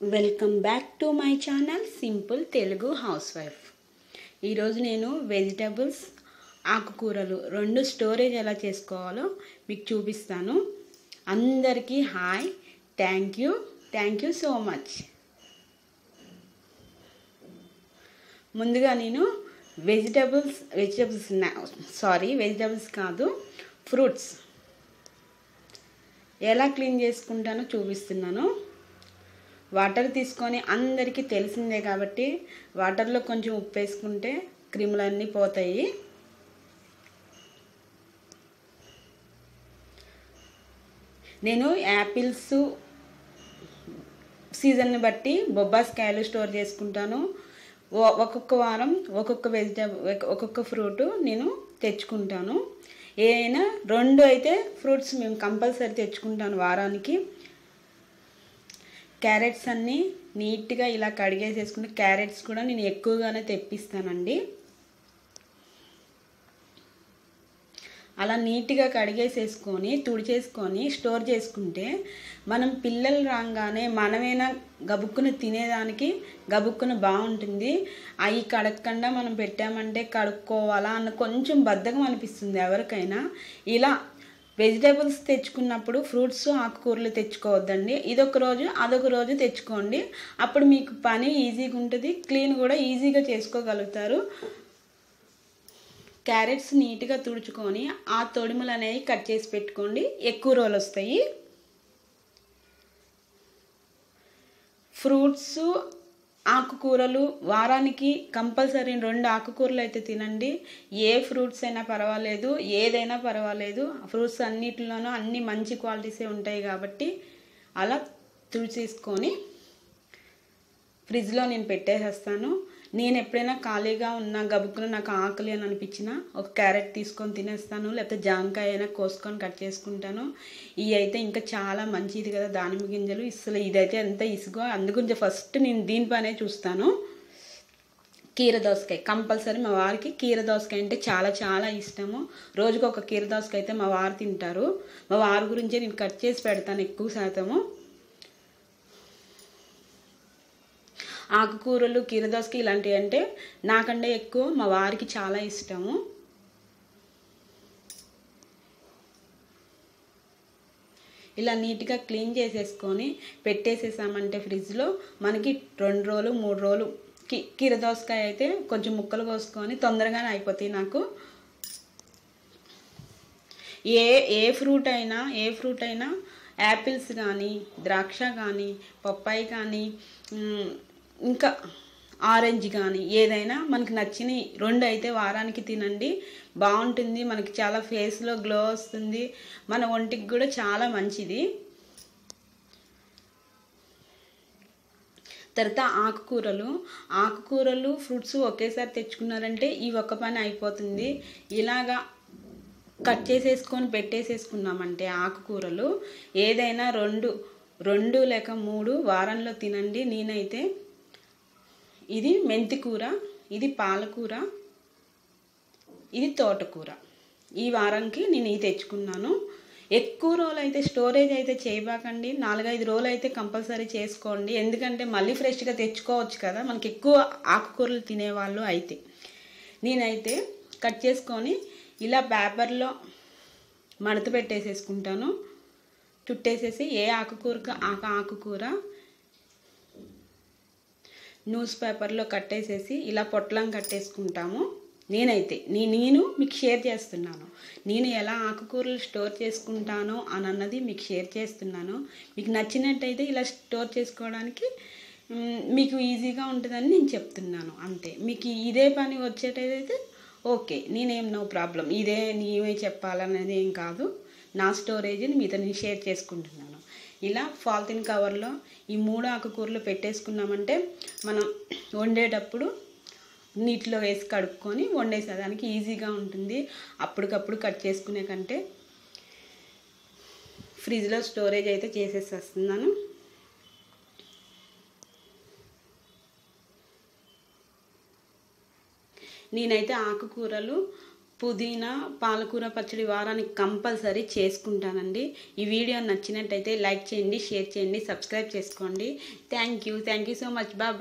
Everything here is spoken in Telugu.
Welcome back to my channel simple Telugu house wife. ఈరోజు నేను వెజిటబుల్స్ ఆకుకూరలు రెండు స్టోరేజ్ ఎలా చేసుకోవాలో మీకు చూపిస్తాను. అందరికీ hi, thank you so much. ముందుగా నేను వెజిటబుల్స్ కాదు ఫ్రూట్స్ ఎలా క్లీన్ చేసుకుంటానో చూపిస్తున్నాను. వాటర్ తీసుకొని అందరికీ తెలిసిందే కాబట్టి వాటర్లో కొంచెం ఉప్పు వేసుకుంటే క్రిములన్నీ పోతాయి. నేను యాపిల్స్ సీజన్ని బట్టి బొబ్బాస్కాయలు స్టోర్ చేసుకుంటాను. ఒక్కొక్క వారం ఒక్కొక్క ఫ్రూట్ నేను తెచ్చుకుంటాను. ఏదైనా రెండు అయితే ఫ్రూట్స్ మేము కంపల్సరీ తెచ్చుకుంటాను వారానికి. క్యారెట్స్ అన్నీ నీట్గా ఇలా కడిగేసేసుకుంటే క్యారెట్స్ కూడా నేను ఎక్కువగానే తెప్పిస్తానండి. అలా నీట్గా కడిగేసేసుకొని తుడిచేసుకొని స్టోర్ చేసుకుంటే మనం పిల్లలు రాగానే మనమైనా గబుక్కును తినేదానికి గబుక్కును బాగుంటుంది. అవి కడగకుండా మనం పెట్టామంటే కడుక్కోవాలా అన్న కొంచెం బద్ధకం అనిపిస్తుంది ఎవరికైనా. ఇలా వెజిటేబుల్స్ తెచ్చుకున్నప్పుడు ఫ్రూట్స్ ఆకుకూరలు తెచ్చుకోవద్దండి. ఇదొక రోజు అదొక రోజు తెచ్చుకోండి. అప్పుడు మీకు పని ఈజీగా ఉంటుంది, క్లీన్ కూడా ఈజీగా చేసుకోగలుగుతారు. క్యారెట్స్ నీట్గా తుడుచుకొని ఆ తొడిమలు అనేవి కట్ చేసి పెట్టుకోండి, ఎక్కువ రోజులు వస్తాయి. ఫ్రూట్స్ ఆకుకూరలు వారానికి కంపల్సరీ 2 ఆకుకూరలు అయితే తినండి. ఏ ఫ్రూట్స్ అయినా పర్వాలేదు, ఏదైనా పర్వాలేదు. ఫ్రూట్స్ అన్నిటిలోనూ అన్ని మంచి క్వాలిటీసే ఉంటాయి కాబట్టి అలా తుడిచేసుకొని ఫ్రిడ్జ్లో నేను పెట్టేసేస్తాను. నేను ఎప్పుడైనా ఖాళీగా ఉన్నా గబుక్కున నాకు ఆకలి అని అనిపించినా ఒక క్యారెట్ తీసుకొని తినేస్తాను, లేకపోతే జామకాయ అయినా కోసుకొని కట్ చేసుకుంటాను. ఇవి అయితే ఇంకా చాలా మంచిది కదా దానిమ్మ గింజలు. అసలు ఇదైతే ఎంత ఇసుగో, అందుగురించి ఫస్ట్ నేను దీనిపైనే చూస్తాను. కీర దోసకాయ కంపల్సరీ మా వారికి కీర దోసకాయ అంటే చాలా చాలా ఇష్టము. రోజుకు ఒక కీర దోసకాయ అయితే మా వారు తింటారు. మా వారి గురించే నేను కట్ చేసి పెడతాను ఎక్కువ శాతము. ఆకుకూరలు కీరదోసకాయ ఇలాంటివి అంటే నాకంటే ఎక్కువ మా వారికి చాలా ఇష్టము. ఇలా నీట్గా క్లీన్ చేసేసుకొని పెట్టేసేసామంటే ఫ్రిడ్జ్లో మనకి 2 రోజులు 3 రోజులు కీరదోసకాయ అయితే కొంచెం ముక్కలు కోసుకొని తొందరగానే అయిపోతాయి నాకు. ఏ ఫ్రూట్ అయినా యాపిల్స్ కానీ ద్రాక్ష కానీ పప్పాయి కానీ ఇంకా ఆరెంజ్ కానీ ఏదైనా మనకి నచ్చిన 2 అయితే వారానికి తినండి, బాగుంటుంది. మనకి చాలా ఫేస్లో గ్లో వస్తుంది, మన ఒంటికి కూడా చాలా మంచిది. తర్వాత ఆకుకూరలు ఫ్రూట్స్ ఒకేసారి తెచ్చుకున్నారంటే ఈ ఒక్క పని అయిపోతుంది. ఇలాగా కట్ చేసేసుకొని పెట్టేసేసుకున్నామంటే ఆకుకూరలు ఏదైనా 2 లేక 3 వారంలో తినండి. నేనైతే ఇది మెంతికూర, ఇది పాలకూర, ఇది తోటకూర ఈ వారానికి నేను ఇది తెచ్చుకున్నాను. ఎక్కువ రోజులు అయితే స్టోరేజ్ అయితే చేయబాకండి. 4-5 రోజులు అయితే కంపల్సరీ చేసుకోండి. ఎందుకంటే మళ్ళీ ఫ్రెష్గా తెచ్చుకోవచ్చు కదా మనకి ఎక్కువ ఆకుకూరలు తినేవాళ్ళు అయితే. నేనైతే కట్ చేసుకొని ఇలా పేపర్లో మడత పెట్టేసేసుకుంటాను. చుట్టేసేసి ఏ ఆకుకూరకు ఆకుకూర న్యూస్ పేపర్లో కట్టేసేసి ఇలా పొట్లం కట్టేసుకుంటాము. నేను మీకు షేర్ చేస్తున్నాను. నేను ఎలా ఆకుకూరలు స్టోర్ చేసుకుంటానో అని అన్నది మీకు షేర్ చేస్తున్నాను. మీకు నచ్చినట్టయితే ఇలా స్టోర్ చేసుకోవడానికి మీకు ఈజీగా ఉంటుందని నేను చెప్తున్నాను అంతే. మీకు ఇదే పని వచ్చేటైతే ఓకే, నో ప్రాబ్లం. నీవే చెప్పాలనేది ఏం కాదు. నా స్టోరేజ్ని మీతో నేను షేర్ చేసుకుంటున్నాను. ఇలా పాలిథిన్ కవర్లో ఈ 3 ఆకుకూరలు పెట్టేసుకున్నామంటే మనం వండేటప్పుడు నీటిలో వేసి కడుక్కొని వండేసేదానికి ఈజీగా ఉంటుంది. అప్పటికప్పుడు కట్ చేసుకునే కంటే ఫ్రిడ్జ్లో స్టోరేజ్ అయితే చేసేసేస్తున్నాను. నేనైతే ఆకుకూరలు పుదీనా పాలకూర పచ్చడి వారానికి కంపల్సరీ చేసుకుంటానండి. ఈ వీడియో నచ్చినట్టయితే లైక్ చేయండి, షేర్ చేయండి, సబ్స్క్రైబ్ చేసుకోండి. Thank you so much. Bye.